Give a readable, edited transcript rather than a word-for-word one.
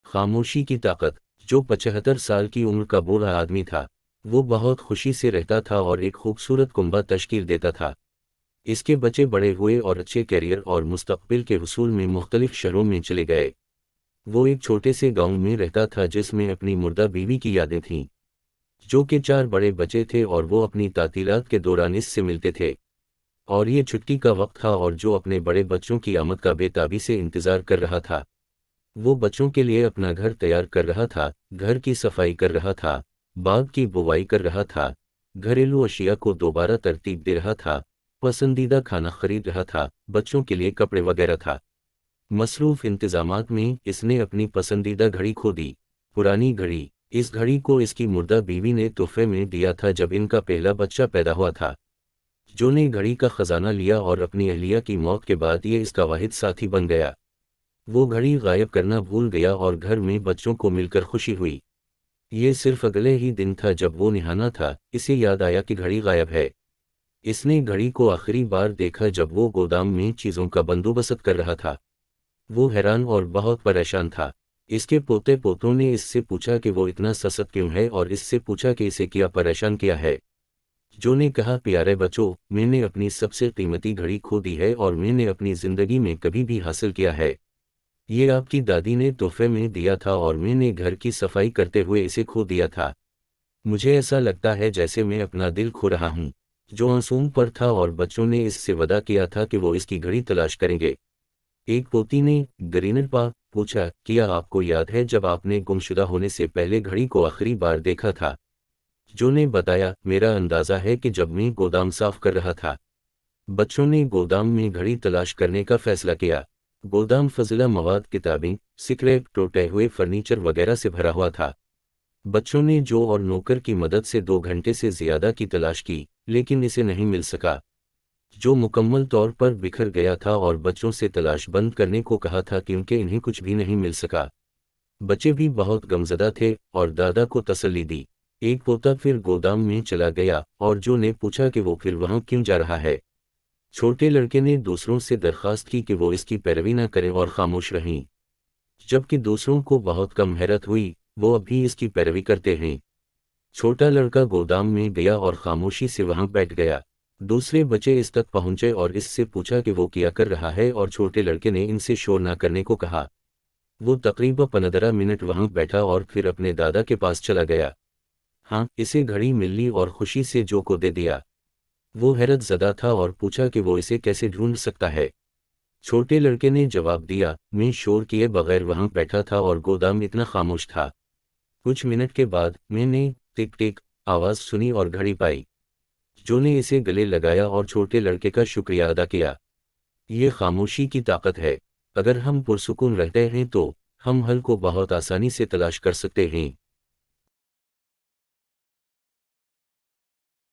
خاموشی کی طاقت۔ جو 75 سال کی عمر کا بوڑھا آدمی تھا، وہ بہت خوشی سے رہتا تھا اور ایک خوبصورت کنبہ تشکیل دیتا تھا۔ اس کے بچے بڑے ہوئے اور اچھے کیریئر اور مستقبل کے حصول میں مختلف شہروں میں چلے گئے۔ وہ ایک چھوٹے سے گاؤں میں رہتا تھا جس میں اپنی مردہ بیوی کی یادیں تھیں، جو کہ 4 بڑے بچے تھے اور وہ اپنی تعطیلات کے دوران اس سے ملتے تھے۔ اور یہ چھٹی کا وقت تھا اور جو اپنے بڑے بچوں کی آمد کا بے تابی سے انتظار کر رہا تھا۔ وہ بچوں کے لیے اپنا گھر تیار کر رہا تھا، گھر کی صفائی کر رہا تھا، باغ کی بوائی کر رہا تھا، گھریلو اشیاء کو دوبارہ ترتیب دے رہا تھا، پسندیدہ کھانا خرید رہا تھا، بچوں کے لیے کپڑے وغیرہ تھا۔ مصروف انتظامات میں اس نے اپنی پسندیدہ گھڑی کھو دی، پرانی گھڑی۔ اس گھڑی کو اس کی مردہ بیوی نے تحفے میں دیا تھا جب ان کا پہلا بچہ پیدا ہوا تھا۔ جو نے گھڑی کا خزانہ لیا اور اپنی اہلیہ کی موت کے بعد یہ اس کا واحد ساتھی بن گیا۔ وہ گھڑی غائب کرنا بھول گیا اور گھر میں بچوں کو مل کر خوشی ہوئی۔ یہ صرف اگلے ہی دن تھا جب وہ نہانا تھا، اسے یاد آیا کہ گھڑی غائب ہے۔ اس نے گھڑی کو آخری بار دیکھا جب وہ گودام میں چیزوں کا بندوبست کر رہا تھا۔ وہ حیران اور بہت پریشان تھا۔ اس کے پوتے پوتوں نے اس سے پوچھا کہ وہ اتنا سست کیوں ہے اور اس سے پوچھا کہ اسے کیا پریشان کیا ہے۔ جو نے کہا، پیارے بچوں، میں نے اپنی سب سے قیمتی گھڑی کھو دی ہے اور میں نے اپنی زندگی میں کبھی بھی حاصل کیا ہے۔ یہ آپ کی دادی نے تحفے میں دیا تھا اور میں نے گھر کی صفائی کرتے ہوئے اسے کھو دیا تھا۔ مجھے ایسا لگتا ہے جیسے میں اپنا دل کھو رہا ہوں۔ جو معصوم پر تھا اور بچوں نے اس سے وعدہ کیا تھا کہ وہ اس کی گھڑی تلاش کریں گے۔ ایک پوتی نے گرینڈپا پوچھا، کیا آپ کو یاد ہے جب آپ نے گمشدہ ہونے سے پہلے گھڑی کو آخری بار دیکھا تھا؟ جو نے بتایا، میرا اندازہ ہے کہ جب میں گودام صاف کر رہا تھا۔ بچوں نے گودام میں گھڑی تلاش کرنے کا فیصلہ کیا۔ گودام فضلہ مواد، کتابیں، سکریپ، ٹوٹے ہوئے فرنیچر وغیرہ سے بھرا ہوا تھا۔ بچوں نے جو اور نوکر کی مدد سے 2 گھنٹے سے زیادہ کی تلاش کی، لیکن اسے نہیں مل سکا۔ جو مکمل طور پر بکھر گیا تھا اور بچوں سے تلاش بند کرنے کو کہا تھا کیونکہ انہیں کچھ بھی نہیں مل سکا۔ بچے بھی بہت غمزدہ تھے اور دادا کو تسلی دی۔ ایک پوتا پھر گودام میں چلا گیا اور جو نے پوچھا کہ وہ پھر وہاں کیوں جا رہا ہے۔ چھوٹے لڑکے نے دوسروں سے درخواست کی کہ وہ اس کی پیروی نہ کریں اور خاموش رہیں، جبکہ دوسروں کو بہت کم حیرت ہوئی، وہ اب بھی اس کی پیروی کرتے ہیں۔ چھوٹا لڑکا گودام میں گیا اور خاموشی سے وہاں بیٹھ گیا۔ دوسرے بچے اس تک پہنچے اور اس سے پوچھا کہ وہ کیا کر رہا ہے اور چھوٹے لڑکے نے ان سے شور نہ کرنے کو کہا۔ وہ تقریباً 15 منٹ وہاں بیٹھا اور پھر اپنے دادا کے پاس چلا گیا۔ ہاں، اسے گھڑی مل لی اور خوشی سے جو کو دے دیا۔ وہ حیرت زدہ تھا اور پوچھا کہ وہ اسے کیسے ڈھونڈ سکتا ہے۔ چھوٹے لڑکے نے جواب دیا، میں شور کیے بغیر وہاں بیٹھا تھا اور گودام اتنا خاموش تھا۔ کچھ منٹ کے بعد میں نے ٹک ٹک آواز سنی اور گھڑی پائی۔ جو نے اسے گلے لگایا اور چھوٹے لڑکے کا شکریہ ادا کیا۔ یہ خاموشی کی طاقت ہے۔ اگر ہم پرسکون رہتے ہیں تو ہم حل کو بہت آسانی سے تلاش کر سکتے ہیں۔